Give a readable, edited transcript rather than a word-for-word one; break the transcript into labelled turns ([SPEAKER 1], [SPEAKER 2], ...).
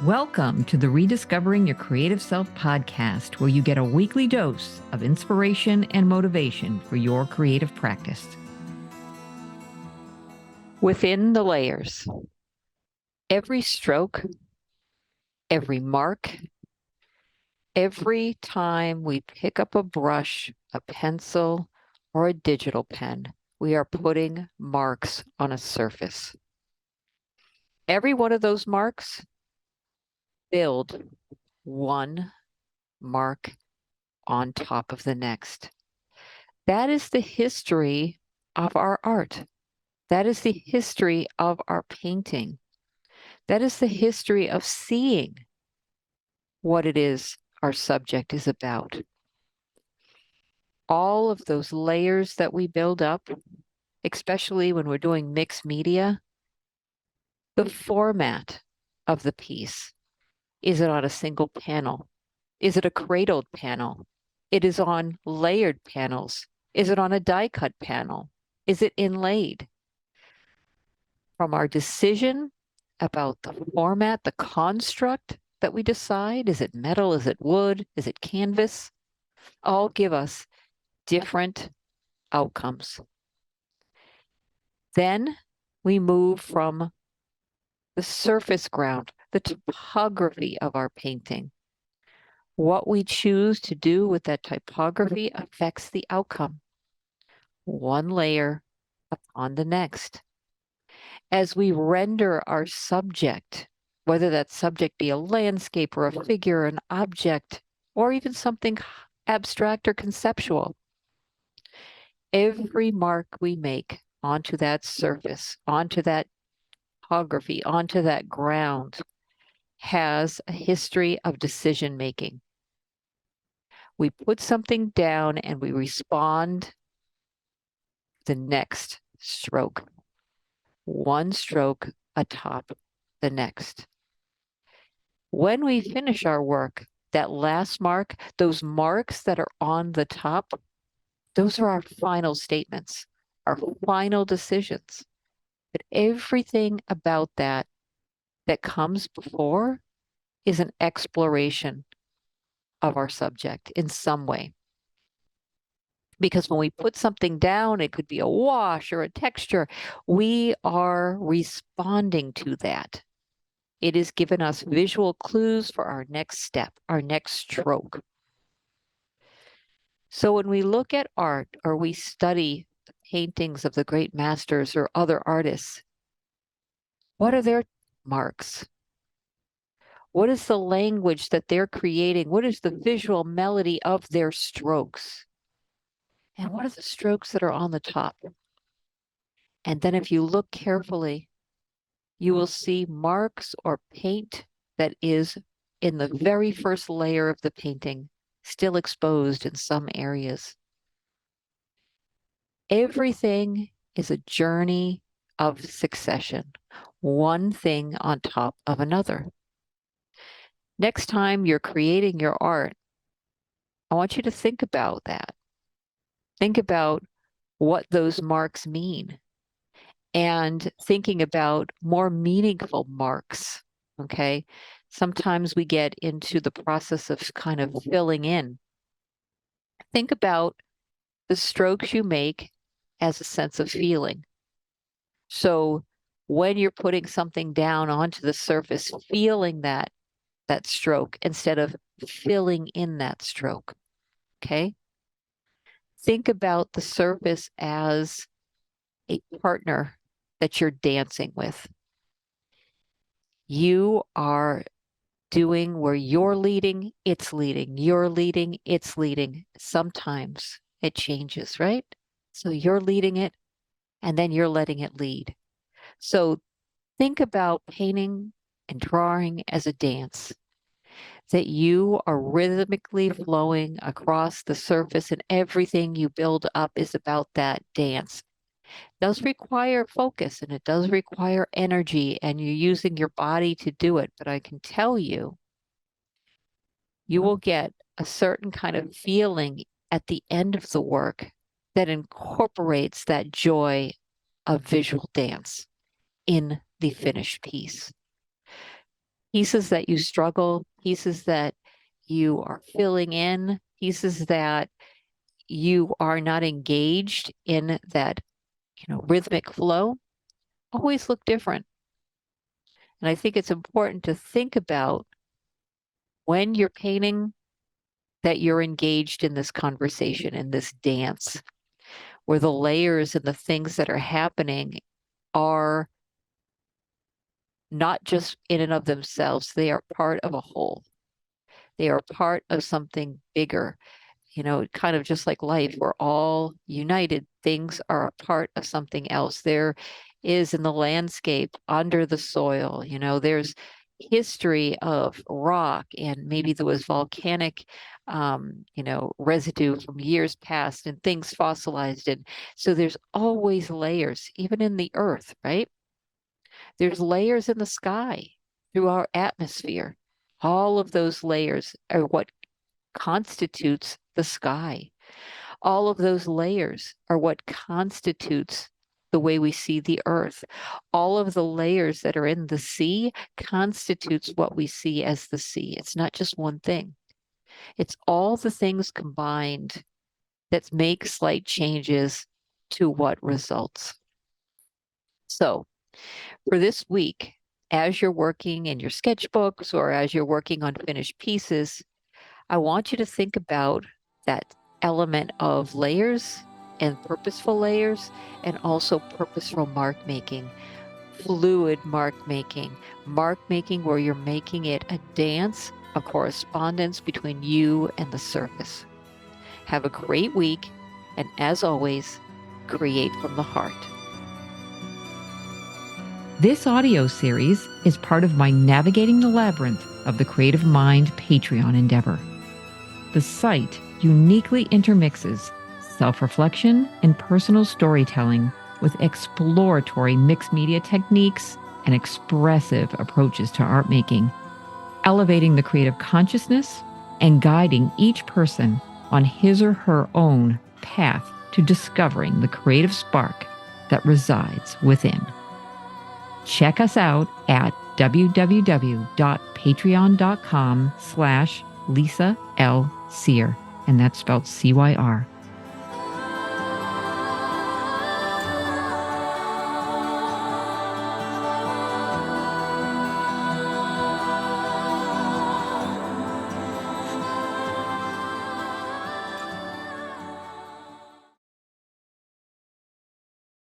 [SPEAKER 1] Welcome to the Rediscovering Your Creative Self podcast, where you get a weekly dose of inspiration and motivation for your creative practice. Within the layers, every stroke, every mark, every time we pick up a brush, a pencil, or a digital pen, we are putting marks on a surface. Every one of those marks build one mark on top of the next. That is the history of our art. That is the history of our painting. That is the history of seeing what it is our subject is about. All of those layers that we build up, especially when we're doing mixed media, the format of the piece. Is it on a single panel? Is it a cradled panel? It is on layered panels. Is it on a die cut panel? Is it inlaid? From our decision about the format, the construct that we decide, is it metal, is it wood, is it canvas, all give us different outcomes. Then we move from the surface ground, the topography of our painting. What we choose to do with that typography affects the outcome. One layer upon the next. As we render our subject, whether that subject be a landscape or a figure, an object, or even something abstract or conceptual, every mark we make onto that surface, onto that topography, onto that ground, has a history of decision making. We put something down and we respond the next stroke. One stroke atop the next. When we finish our work, that last mark, those marks that are on the top, those are our final statements, our final decisions. But everything about that comes before is an exploration of our subject in some way. Because when we put something down, it could be a wash or a texture, we are responding to that. It has given us visual clues for our next step, our next stroke. So when we look at art or we study the paintings of the great masters or other artists, what are their marks? What is the language that they're creating? What is the visual melody of their strokes? And what are the strokes that are on the top? And then if you look carefully, you will see marks or paint that is in the very first layer of the painting, still exposed in some areas. Everything is a journey of succession, one thing on top of another. Next time you're creating your art, I want you to think about that. Think about what those marks mean and thinking about more meaningful marks, okay? Sometimes we get into the process of kind of filling in. Think about the strokes you make as a sense of feeling. So when you're putting something down onto the surface, feeling that stroke instead of filling in that stroke, okay? Think about the surface as a partner that you're dancing with. You are doing where you're leading, it's leading, you're leading, it's leading. Sometimes it changes, right? So you're leading it and then you're letting it lead. So think about painting and drawing as a dance, that you are rhythmically flowing across the surface and everything you build up is about that dance. It does require focus and it does require energy and you're using your body to do it. But I can tell you, you will get a certain kind of feeling at the end of the work that incorporates that joy of visual dance in the finished piece. pieces that you struggle, pieces that you are filling in, pieces that you are not engaged in that, rhythmic flow, always look different. And I think it's important to think about when you're painting that you're engaged in this conversation, in this dance, where the layers and the things that are happening are not just in and of themselves, they are part of a whole. They are part of something bigger. Kind of just like life, we're all united. Things are a part of something else. There is in the landscape, under the soil, there's history of rock, and maybe there was volcanic, residue from years past and things fossilized. And so there's always layers, even in the earth, right? There's layers in the sky through our atmosphere. All of those layers are what constitutes the sky. All of those layers are what constitutes the way we see the earth. All of the layers that are in the sea constitutes what we see as the sea. It's not just one thing. It's all the things combined that make slight changes to what results. So for this week, as you're working in your sketchbooks or as you're working on finished pieces, I want you to think about that element of layers and purposeful layers, and also purposeful mark making, fluid mark making where you're making it a dance, a correspondence between you and the surface. Have a great week, and as always, create from the heart.
[SPEAKER 2] This audio series is part of my Navigating the Labyrinth of the Creative Mind Patreon endeavor. The site uniquely intermixes self-reflection and personal storytelling with exploratory mixed media techniques and expressive approaches to art making, elevating the creative consciousness and guiding each person on his or her own path to discovering the creative spark that resides within. Check us out at www.patreon.com/Lisa L. Cyr, and that's spelled CYR.